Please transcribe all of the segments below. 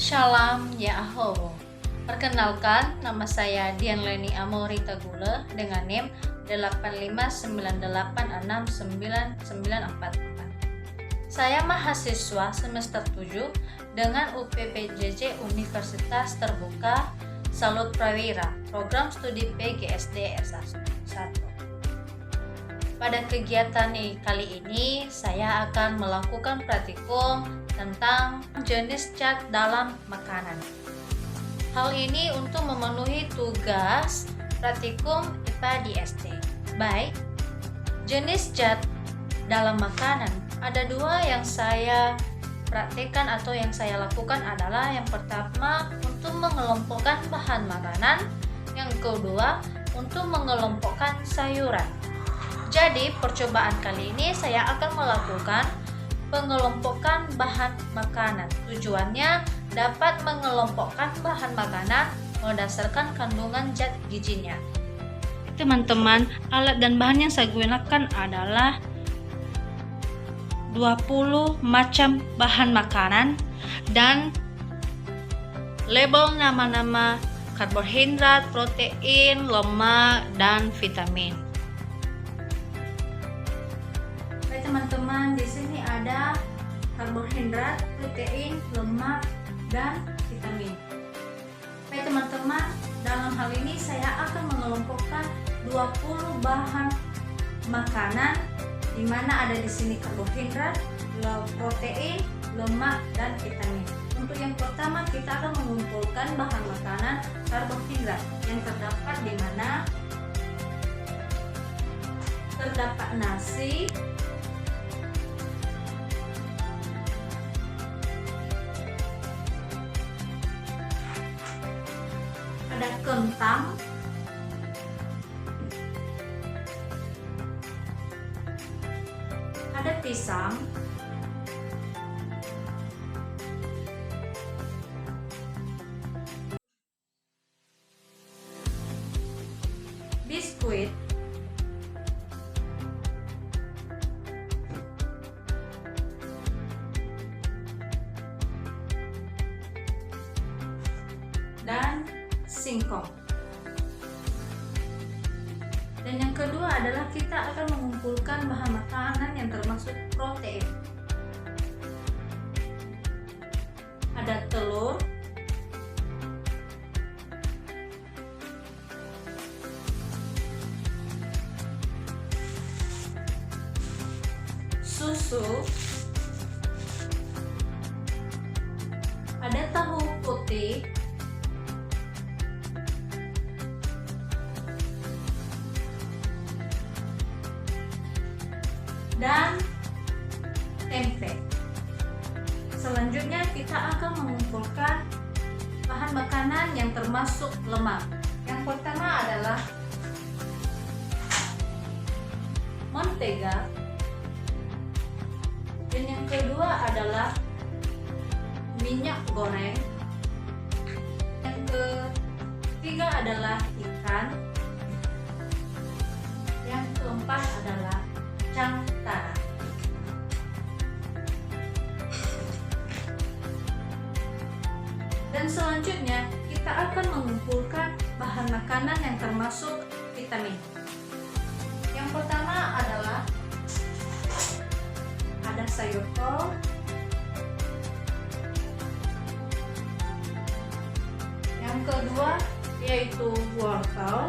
Shalom ya Ahowo. Perkenalkan, nama saya Dian Leni Amorita Gule dengan NIM 859869944. Saya mahasiswa semester 7 dengan UPPJJ Universitas Terbuka Salut Prawira, program studi PGSD S1. Pada kegiatan kali ini, saya akan melakukan praktikum tentang jenis zat dalam makanan. Hal ini untuk memenuhi tugas praktikum IPA di SD. Baik, jenis zat dalam makanan ada dua yang saya praktekkan atau yang saya lakukan adalah yang pertama untuk mengelompokkan bahan makanan, yang kedua untuk mengelompokkan sayuran. Jadi percobaan kali ini saya akan melakukan pengelompokan bahan makanan. Tujuannya dapat mengelompokkan bahan makanan berdasarkan kandungan zat gizinya. Teman-teman, alat dan bahan yang saya gunakan adalah 20 macam bahan makanan dan label nama-nama karbohidrat, protein, lemak, dan vitamin. Baik teman-teman, di sini ada karbohidrat, protein, lemak, dan vitamin. Baik teman-teman, dalam hal ini saya akan mengelompokkan 20 bahan makanan di mana ada di sini karbohidrat, protein, lemak, dan vitamin. Untuk yang pertama kita akan mengumpulkan bahan makanan karbohidrat yang terdapat di mana terdapat nasi, ada kentang, ada pisang, biskuit, dan singkong. Dan yang kedua adalah kita akan mengumpulkan bahan makanan yang termasuk protein. Ada telur, susu, ada tahu putih, dan tempe. Selanjutnya kita akan mengumpulkan bahan makanan yang termasuk lemak. Yang pertama adalah mentega, dan yang kedua adalah minyak goreng, yang ketiga adalah ikan, yang keempat adalah cangkara. Dan selanjutnya kita akan mengumpulkan bahan makanan yang termasuk vitamin. Yang pertama adalah ada sayur kol, yang kedua yaitu wortel,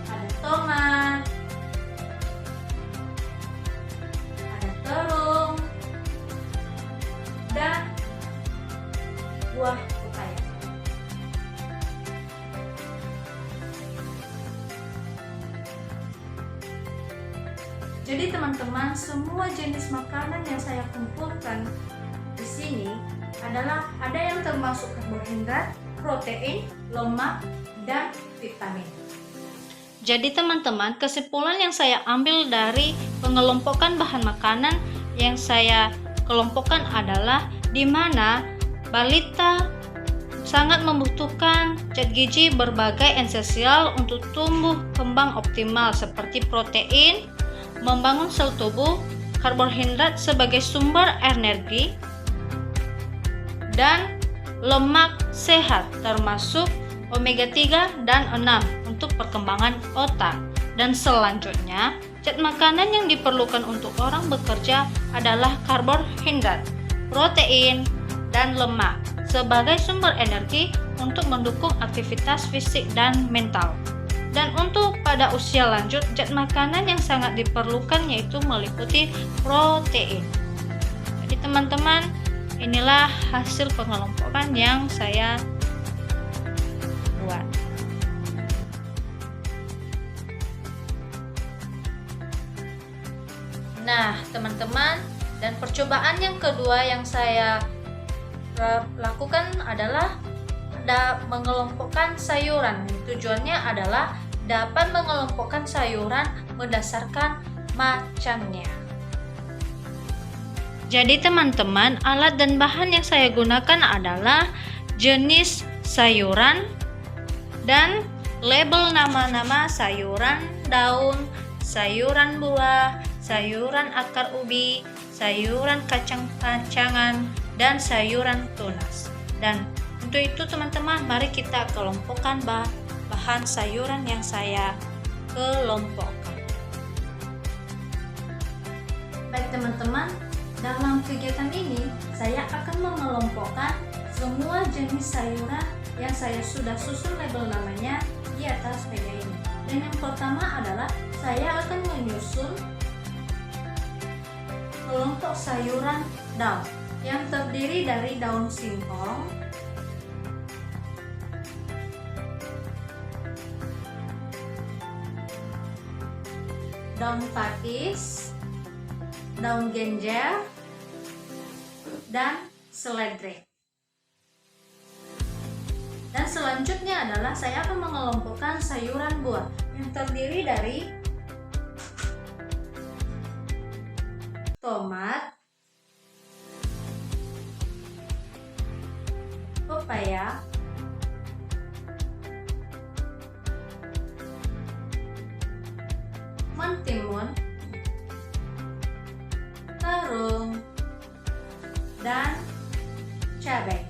ada tomat, ada terung, dan buah pepaya. Jadi teman-teman, semua jenis makanan yang saya kumpulkan di sini adalah ada yang termasuk karbohidrat, protein, lemak, dan vitamin. Jadi teman-teman, kesimpulan yang saya ambil dari pengelompokan bahan makanan yang saya kelompokkan adalah di mana balita sangat membutuhkan zat gizi berbagai esensial untuk tumbuh kembang optimal seperti protein, membangun sel tubuh, karbohidrat sebagai sumber energi, dan lemak sehat termasuk omega 3 dan 6 untuk perkembangan otak. Dan selanjutnya, zat makanan yang diperlukan untuk orang bekerja adalah karbohidrat, protein, dan lemak sebagai sumber energi untuk mendukung aktivitas fisik dan mental. Dan untuk pada usia lanjut, zat makanan yang sangat diperlukan yaitu meliputi protein. Jadi teman-teman, inilah hasil pengelompokan yang saya buat. Nah, teman-teman, dan percobaan yang kedua yang saya lakukan adalah mengelompokkan sayuran. Tujuannya adalah dapat mengelompokkan sayuran berdasarkan macamnya. Jadi teman-teman, alat dan bahan yang saya gunakan adalah jenis sayuran dan label nama-nama sayuran daun, sayuran buah, sayuran akar ubi, sayuran kacang-kacangan, dan sayuran tunas. Dan untuk itu teman-teman, mari kita kelompokkan bahan sayuran yang saya kelompokkan. Baik teman-teman, dalam kegiatan ini saya akan mengelompokkan semua jenis sayuran yang saya sudah susun label namanya di atas meja ini. Dan yang pertama adalah saya akan menyusun kelompok sayuran daun yang terdiri dari daun singkong, daun pakis, daun genjer, dan seledri. Dan selanjutnya adalah saya akan mengelompokkan sayuran buah yang terdiri dari tomat, pepaya, mentimun, terung, dan cabai.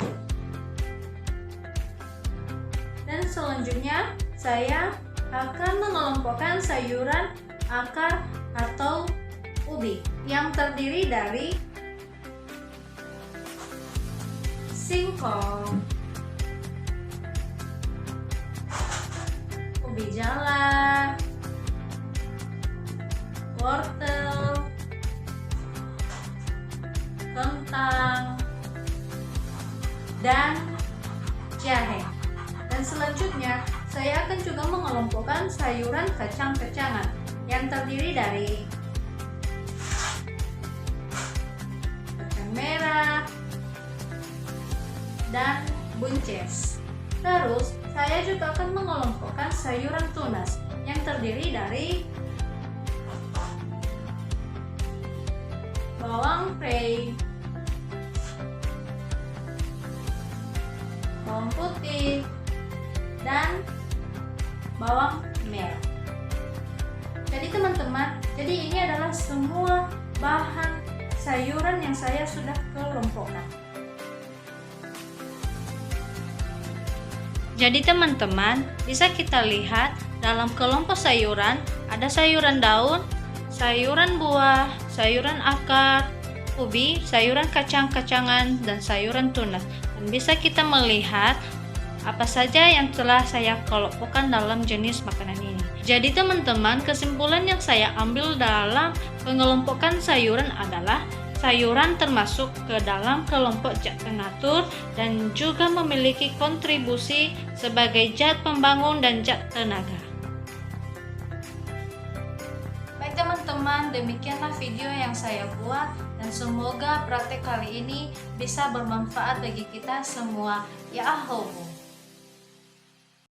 Dan selanjutnya saya akan mengelompokkan sayuran akar atau ubi yang terdiri dari singkong, ubi jalar, wortel, kentang, dan jahe. Dan selanjutnya saya akan juga mengelompokkan sayuran kacang-kacangan yang terdiri dari kacang merah dan buncis. Terus saya juga akan mengelompokkan sayuran tunas yang terdiri dari bawang prei, bawang putih, dan bawang merah. Jadi teman-teman, ini adalah semua bahan sayuran yang saya sudah kelompokkan. Jadi teman-teman, bisa kita lihat dalam kelompok sayuran ada sayuran daun, sayuran buah, sayuran akar, ubi, sayuran kacang-kacangan, dan sayuran tunas. Dan bisa kita melihat apa saja yang telah saya kelompokkan dalam jenis makanan ini. Jadi teman-teman, kesimpulan yang saya ambil dalam pengelompokan sayuran adalah sayuran termasuk ke dalam kelompok zat pengatur dan juga memiliki kontribusi sebagai zat pembangun dan zat tenaga. Baik teman-teman, demikianlah video yang saya buat dan semoga praktek kali ini bisa bermanfaat bagi kita semua. Ya ahobo.